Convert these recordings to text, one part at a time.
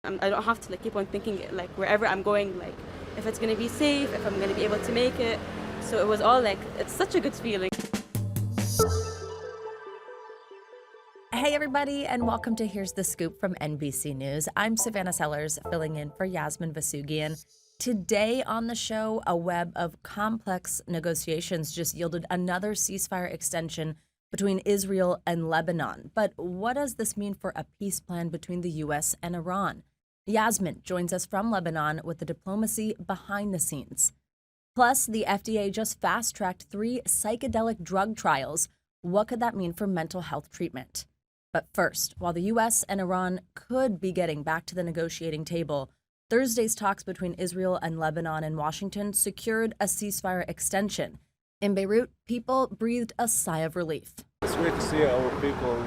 I don't have to like keep on thinking like wherever I'm going, like if it's gonna be safe, if I'm gonna be able to make it. So it was all like, it's such a good feeling. Hey, everybody, and welcome to Here's the Scoop from NBC News. I'm Savannah Sellers, filling in for Yasmin Vossoughian. Today on the show, a web of complex negotiations just yielded another ceasefire extension between Israel and Lebanon. But what does this mean for a peace plan between the U.S. and Iran? Yasmin joins us from Lebanon with the diplomacy behind the scenes. Plus, the FDA just fast-tracked 3 psychedelic drug trials. What could that mean for mental health treatment? But first, while the U.S. and Iran could be getting back to the negotiating table, Thursday's talks between Israel and Lebanon and Washington secured a ceasefire extension. In Beirut, people breathed a sigh of relief. It's great to see our people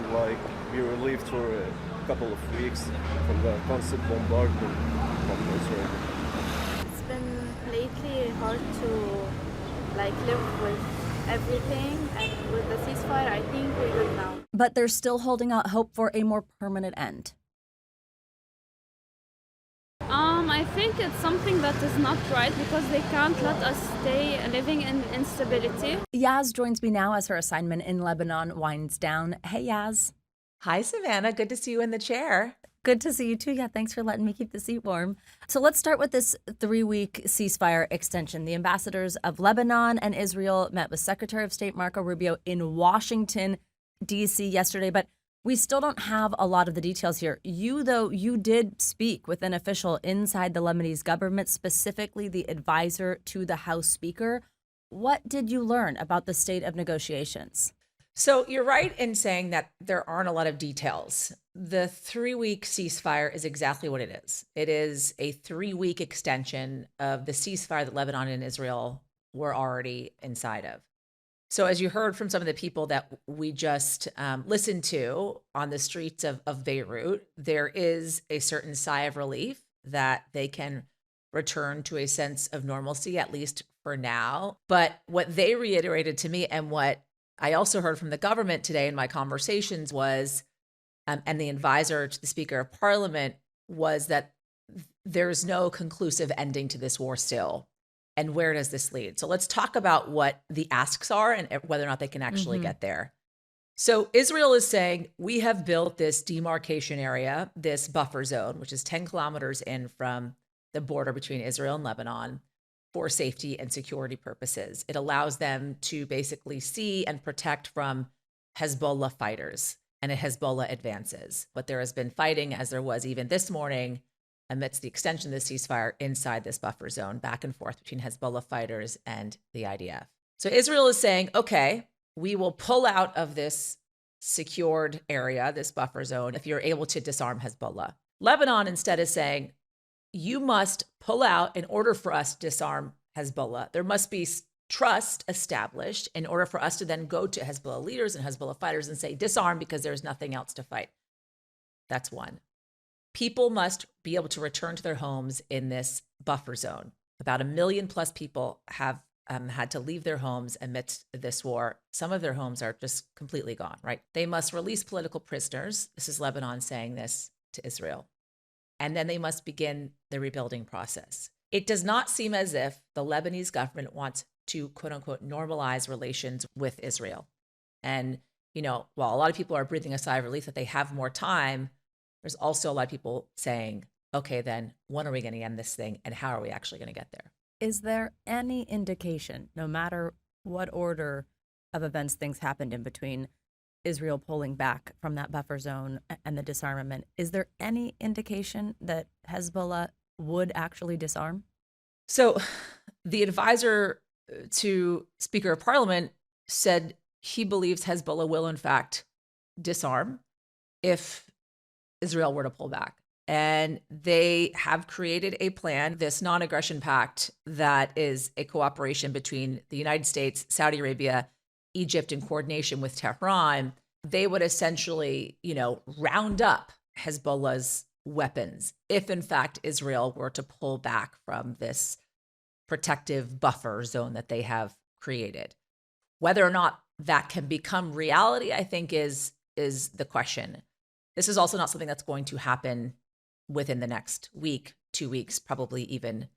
be relieved for a couple of weeks from the constant bombardment from Israel. It's been lately hard to live with everything, and with the ceasefire, I think we're good now. But they're still holding out hope for a more permanent end. I think it's something that is not right because they can't let us stay living in instability. Yaz joins me now as her assignment in Lebanon winds down. Hey, Yaz. Hi, Savannah. Good to see you in the chair. Good to see you too. Yeah, thanks for letting me keep the seat warm. So let's start with this 3-week ceasefire extension. The ambassadors of Lebanon and Israel met with Secretary of State Marco Rubio in Washington, D.C. yesterday, but we still don't have a lot of the details here. You did speak with an official inside the Lebanese government, specifically the advisor to the House Speaker. What did you learn about the state of negotiations? So you're right in saying that there aren't a lot of details. The 3-week ceasefire is exactly what it is. It is a 3-week extension of the ceasefire that Lebanon and Israel were already inside of. So as you heard from some of the people that we just listened to on the streets of Beirut, there is a certain sigh of relief that they can return to a sense of normalcy, at least for now. But what they reiterated to me, and what I also heard from the government today in my conversations was, and the advisor to the Speaker of Parliament, was that there's no conclusive ending to this war still. And where does this lead? So let's talk about what the asks are and whether or not they can actually get there. So Israel is saying, we have built this demarcation area, this buffer zone, which is 10 kilometers in from the border between Israel and Lebanon, for safety and security purposes. It allows them to basically see and protect from Hezbollah fighters and Hezbollah advances. But there has been fighting, as there was even this morning, amidst the extension of the ceasefire inside this buffer zone, back and forth between Hezbollah fighters and the IDF. So Israel is saying, okay, we will pull out of this secured area, this buffer zone, if you're able to disarm Hezbollah. Lebanon instead is saying, you must pull out in order for us to disarm Hezbollah. There must be trust established in order for us to then go to Hezbollah leaders and Hezbollah fighters and say, disarm because there's nothing else to fight. That's one. People must be able to return to their homes in this buffer zone. About 1 million plus people have had to leave their homes amidst this war. Some of their homes are just completely gone, right? They must release political prisoners. This is Lebanon saying this to Israel. And then they must begin the rebuilding process. It does not seem as if the Lebanese government wants to, quote unquote, normalize relations with Israel. And, while a lot of people are breathing a sigh of relief that they have more time, there's also a lot of people saying, okay, then when are we going to end this thing and how are we actually going to get there? Is there any indication, no matter what order of events things happened in between Israel pulling back from that buffer zone and the disarmament, is there any indication that Hezbollah would actually disarm? So the advisor to Speaker of Parliament said he believes Hezbollah will, in fact, disarm if Israel were to pull back. And they have created a plan, this non-aggression pact, that is a cooperation between the United States, Saudi Arabia, Egypt, in coordination with Tehran. They would essentially, round up Hezbollah's weapons if, in fact, Israel were to pull back from this protective buffer zone that they have created. Whether or not that can become reality, I think, is the question. This is also not something that's going to happen within the next week, 2 weeks, probably even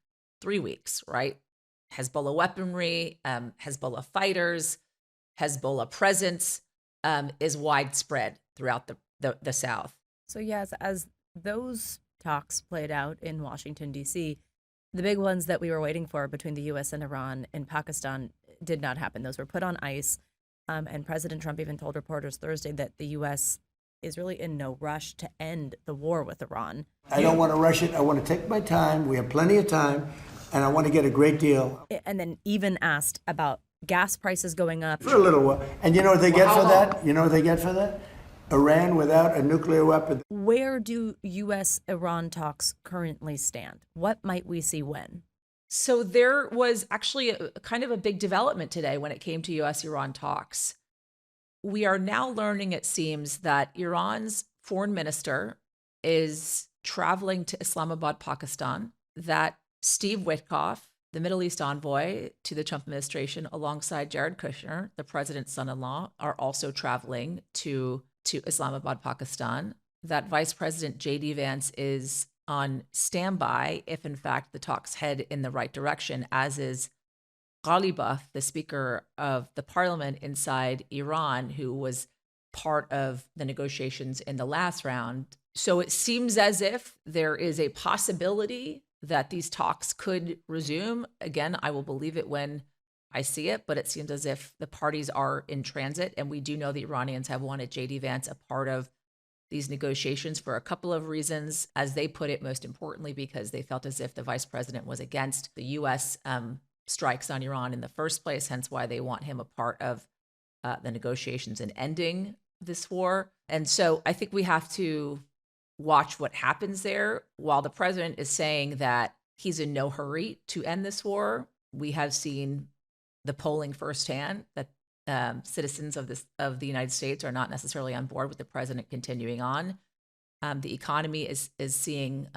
3 weeks, right? Hezbollah weaponry, Hezbollah fighters, Hezbollah presence is widespread throughout the South. So yes, as those talks played out in Washington, D.C., the big ones that we were waiting for between the U.S. and Iran in Pakistan did not happen. Those were put on ice. And President Trump even told reporters Thursday that the U.S. is really in no rush to end the war with Iran. I don't want to rush it. I want to take my time. We have plenty of time. And I want to get a great deal. And then even asked about gas prices going up. For a little while. And you know what they get for that? You know what they get for that? Iran without a nuclear weapon. Where do U.S.-Iran talks currently stand? What might we see when? So there was actually a kind of a big development today when it came to U.S.-Iran talks. We are now learning, it seems, that Iran's foreign minister is traveling to Islamabad, Pakistan, that Steve Witkoff, the Middle East envoy to the Trump administration, alongside Jared Kushner, the president's son-in-law, are also traveling to Islamabad, Pakistan, that Vice President J.D. Vance is on standby if, in fact, the talks head in the right direction, as is Ghalibaf, the Speaker of the Parliament inside Iran, who was part of the negotiations in the last round. So it seems as if there is a possibility that these talks could resume. Again, I will believe it when I see it, but it seems as if the parties are in transit. And we do know the Iranians have wanted J.D. Vance a part of these negotiations for a couple of reasons. As they put it, most importantly, because they felt as if the vice president was against the U.S. Strikes on Iran in the first place, hence why they want him a part of the negotiations in ending this war. And so I think we have to watch what happens there. While the president is saying that he's in no hurry to end this war, we have seen the polling firsthand that citizens of the United States are not necessarily on board with the president continuing on. The economy is seeing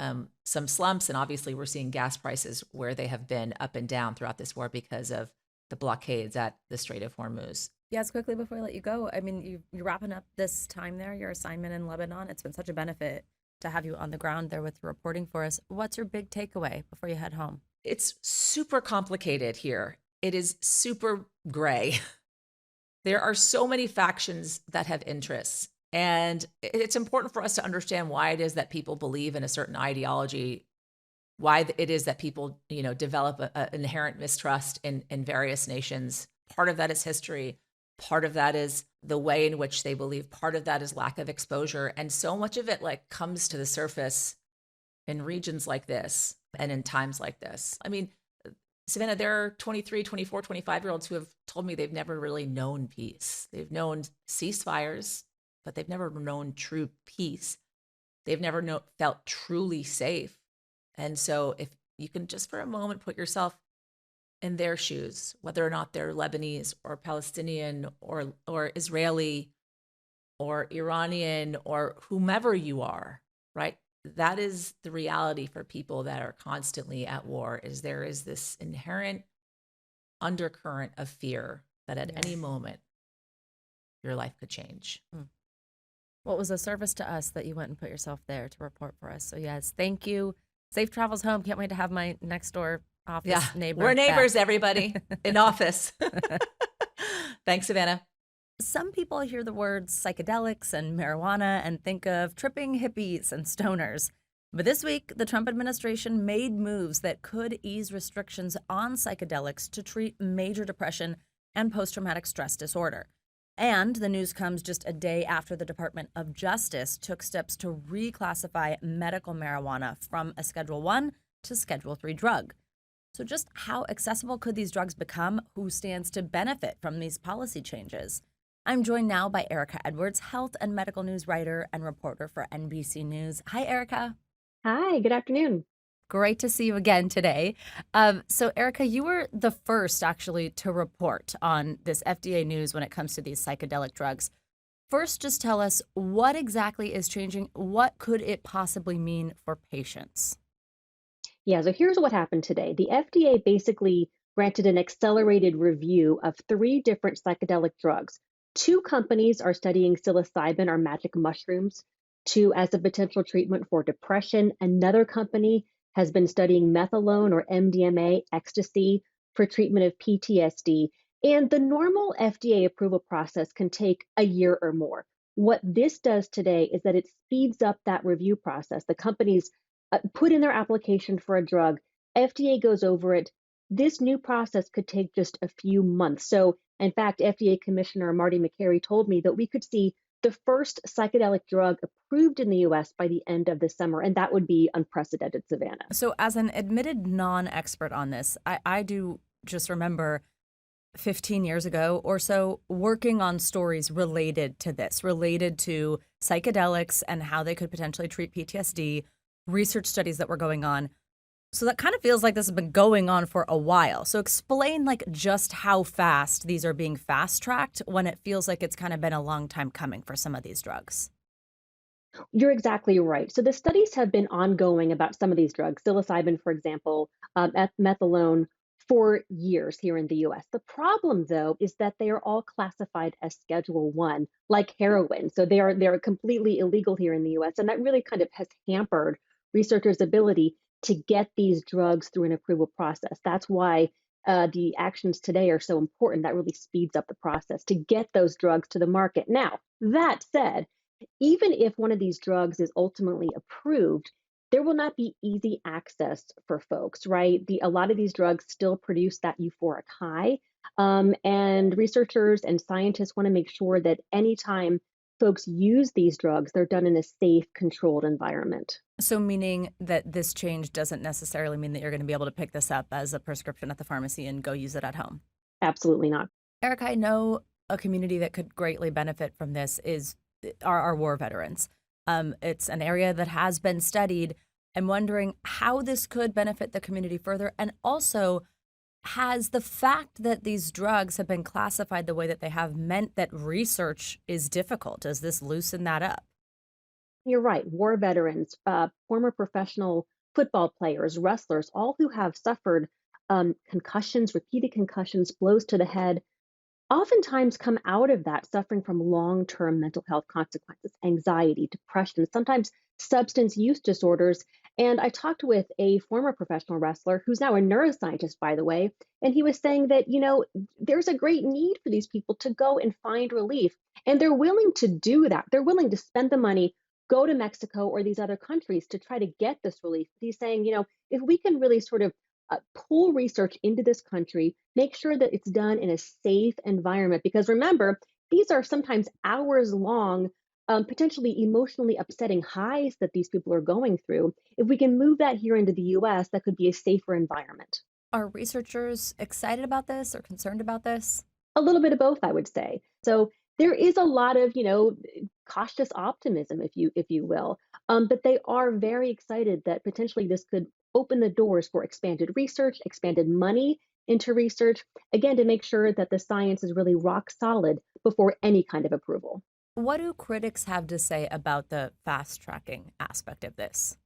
some slumps, and obviously we're seeing gas prices where they have been up and down throughout this war because of the blockades at the Strait of Hormuz. Yes, quickly before I let you go, I mean, you're wrapping up this time there, your assignment in Lebanon. It's been such a benefit to have you on the ground there with reporting for us. What's your big takeaway before you head home? It's super complicated here. It is super gray. There are so many factions that have interests. And it's important for us to understand why it is that people believe in a certain ideology, why it is that people, develop an inherent mistrust in various nations. Part of that is history. Part of that is the way in which they believe. Part of that is lack of exposure. And so much of it comes to the surface in regions like this and in times like this. I mean, Savannah, there are 23, 24, 25-year-olds who have told me they've never really known peace. They've known ceasefires, but they've never known true peace. They've never felt truly safe. And so if you can just for a moment put yourself in their shoes, whether or not they're Lebanese or Palestinian or Israeli or Iranian or whomever you are, right? That is the reality for people that are constantly at war, is there is this inherent undercurrent of fear that at any moment your life could change. What was a service to us that you went and put yourself there to report for us? So yes, thank you. Safe travels home. Can't wait to have my next door office neighbor. We're neighbors, back. Everybody in office. Thanks, Savannah. Some people hear the words psychedelics and marijuana and think of tripping hippies and stoners. But this week, the Trump administration made moves that could ease restrictions on psychedelics to treat major depression and post-traumatic stress disorder. And the news comes just a day after the Department of Justice took steps to reclassify medical marijuana from a Schedule I to Schedule III drug. So just how accessible could these drugs become? Who stands to benefit from these policy changes? I'm joined now by Erika Edwards, health and medical news writer and reporter for NBC News. Hi, Erika. Hi, good afternoon. Great to see you again today. So, Erika, you were the first actually to report on this FDA news when it comes to these psychedelic drugs. First, just tell us what exactly is changing. What could it possibly mean for patients? Yeah, so here's what happened today. The FDA basically granted an accelerated review of 3 different psychedelic drugs. 2 companies are studying psilocybin or magic mushrooms. as a potential treatment for depression. Another company has been studying methadone or MDMA, ecstasy, for treatment of PTSD. And the normal FDA approval process can take a year or more. What this does today is that it speeds up that review process. The companies put in their application for a drug, FDA goes over it. This new process could take just a few months. So, in fact, FDA Commissioner Marty Makary told me that we could see the first psychedelic drug approved in the US by the end of the summer, and that would be unprecedented, Savannah. So, as an admitted non-expert on this, I do just remember 15 years ago or so working on stories related to this, related to psychedelics and how they could potentially treat PTSD, research studies that were going on. So that kind of feels like this has been going on for a while. So explain like just how fast these are being fast tracked when it feels like it's kind of been a long time coming for some of these drugs. You're exactly right. So the studies have been ongoing about some of these drugs, psilocybin, for example, methadone, for years here in the US. The problem, though, is that they are all classified as Schedule 1, like heroin. So they're completely illegal here in the US. And that really kind of has hampered researchers' ability to get these drugs through an approval process. That's why the actions today are so important. That really speeds up the process to get those drugs to the market. Now, that said, even if one of these drugs is ultimately approved, there will not be easy access for folks, right? A lot of these drugs still produce that euphoric high. And researchers and scientists want to make sure that anytime folks use these drugs, they're done in a safe, controlled environment. So meaning that this change doesn't necessarily mean that you're going to be able to pick this up as a prescription at the pharmacy and go use it at home? Absolutely not. Erika, I know a community that could greatly benefit from this is our war veterans. It's an area that has been studied. I'm wondering how this could benefit the community further. And also, has the fact that these drugs have been classified the way that they have meant that research is difficult? Does this loosen that up? You're right. War veterans, former professional football players, wrestlers, all who have suffered concussions, repeated concussions, blows to the head, oftentimes come out of that suffering from long-term mental health consequences, anxiety, depression, sometimes substance use disorders. And I talked with a former professional wrestler who's now a neuroscientist, by the way, and he was saying that, there's a great need for these people to go and find relief. And they're willing to do that. They're willing to spend the money, go to Mexico or these other countries to try to get this relief. He's saying, if we can really sort of pull research into this country, make sure that it's done in a safe environment. Because remember, these are sometimes hours long, potentially emotionally upsetting highs that these people are going through. If we can move that here into the US, that could be a safer environment. Are researchers excited about this or concerned about this? A little bit of both, I would say. So there is a lot of, cautious optimism, if you will, but they are very excited that potentially this could open the doors for expanded research, expanded money into research, again, to make sure that the science is really rock solid before any kind of approval. What do critics have to say about the fast tracking aspect of this?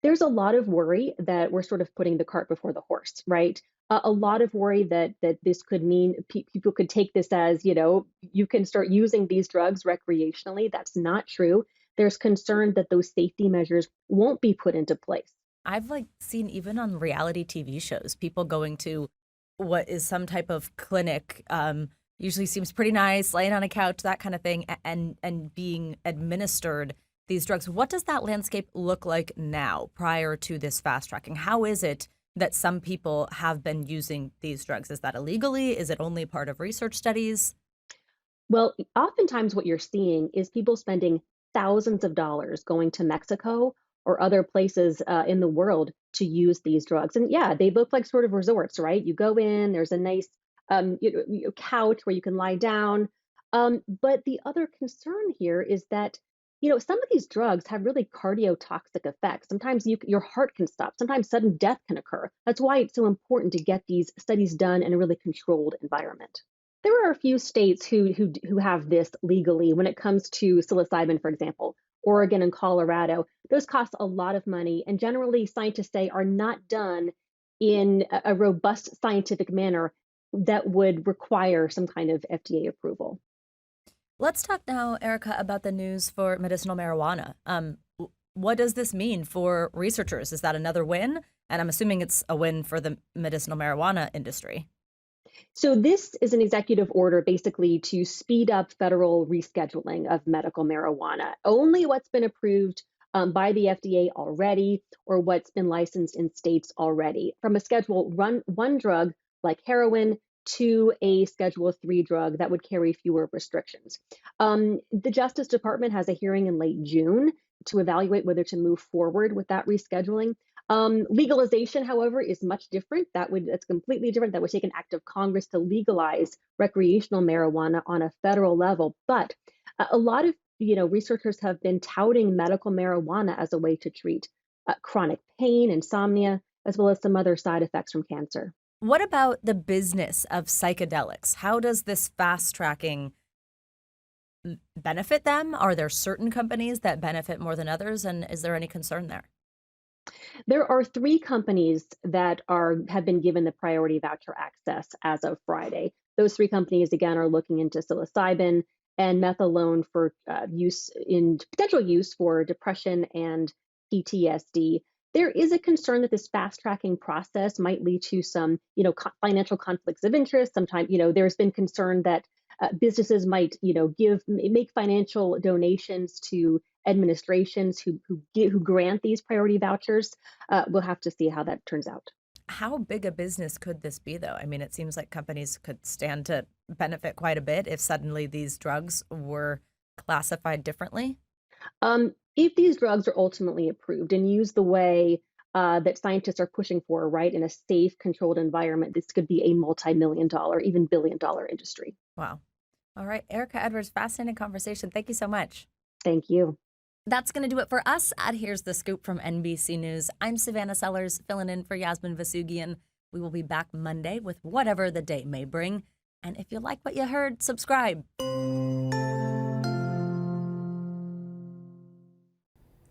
There's a lot of worry that we're sort of putting the cart before the horse, right? A lot of worry that this could mean people could take this as, you can start using these drugs recreationally. That's not true. There's concern that those safety measures won't be put into place. I've seen even on reality TV shows, people going to what is some type of clinic, usually seems pretty nice, laying on a couch, that kind of thing, and being administered these drugs. What does that landscape look like now prior to this fast tracking? How is it that some people have been using these drugs? Is that illegally? Is it only part of research studies? Well, oftentimes what you're seeing is people spending thousands of dollars going to Mexico or other places in the world to use these drugs. And yeah, they look like sort of resorts, right? You go in, there's a nice couch where you can lie down. But the other concern here is that, some of these drugs have really cardiotoxic effects. Sometimes your heart can stop. Sometimes sudden death can occur. That's why it's so important to get these studies done in a really controlled environment. There are a few states who have this legally when it comes to psilocybin, for example. Oregon and Colorado, those cost a lot of money, and generally scientists say are not done in a robust scientific manner that would require some kind of FDA approval. Let's talk now, Erika, about the news for medicinal marijuana. What does this mean for researchers? Is that another win? And I'm assuming it's a win for the medicinal marijuana industry. So this is an executive order basically to speed up federal rescheduling of medical marijuana. Only what's been approved by the FDA already or what's been licensed in states already. From a Schedule 1 drug like heroin to a Schedule 3 drug that would carry fewer restrictions. The Justice Department has a hearing in late June to evaluate whether to move forward with that rescheduling. Legalization, however, is much different. That's completely different. That would take an act of Congress to legalize recreational marijuana on a federal level. But a lot of researchers have been touting medical marijuana as a way to treat chronic pain, insomnia, as well as some other side effects from cancer. What about the business of psychedelics? How does this fast tracking benefit them? Are there certain companies that benefit more than others? And is there any concern there? There are 3 companies that have been given the priority voucher access as of Friday. Those 3 companies, again, are looking into psilocybin and methadone for potential use for depression and PTSD. There is a concern that this fast tracking process might lead to some, financial conflicts of interest. Sometimes, there's been concern that businesses might, make financial donations to administrations who grant these priority vouchers. We'll have to see how that turns out. How big a business could this be, though? I mean, it seems like companies could stand to benefit quite a bit if suddenly these drugs were classified differently. If these drugs are ultimately approved and used the way that scientists are pushing for, right, in a safe, controlled environment, this could be a multi-million-dollar, even billion-dollar industry. Wow. All right, Erika Edwards, fascinating conversation. Thank you so much. Thank you. That's going to do it for us at Here's the Scoop from NBC News. I'm Savannah Sellers, filling in for Yasmin Vossoughian. We will be back Monday with whatever the day may bring. And if you like what you heard, subscribe.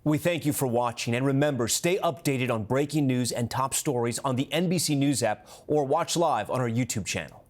We thank you for watching, and remember, stay updated on breaking news and top stories on the NBC News app or watch live on our YouTube channel.